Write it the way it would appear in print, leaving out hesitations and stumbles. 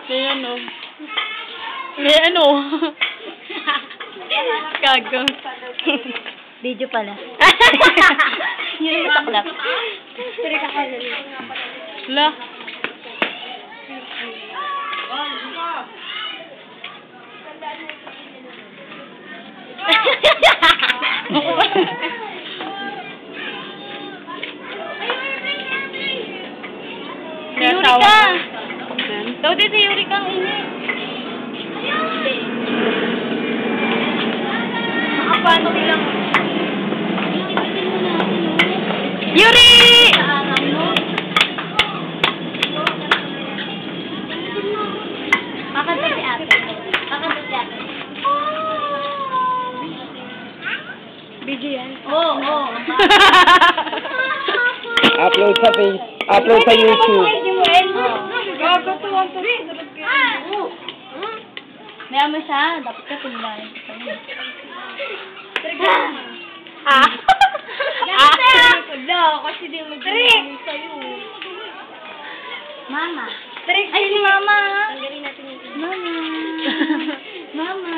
May ano. May ano. Gago. Video pala. Yun yung mataklap. Pero kakalali. Wala. Si Yurika! Daw din si Yurika ang ini. Makapano nilang... Yuri! Kakanta si ate. Kakanta si ate. Video yan? Oo. Upload sa YouTube. Maya mo siya, dapat ka pinulayan sa kanya. Wala, kasi di mag-pinulayan sa'yo. Mama. Ay, si Mama. Tanggalin natin yung Mama. Mama.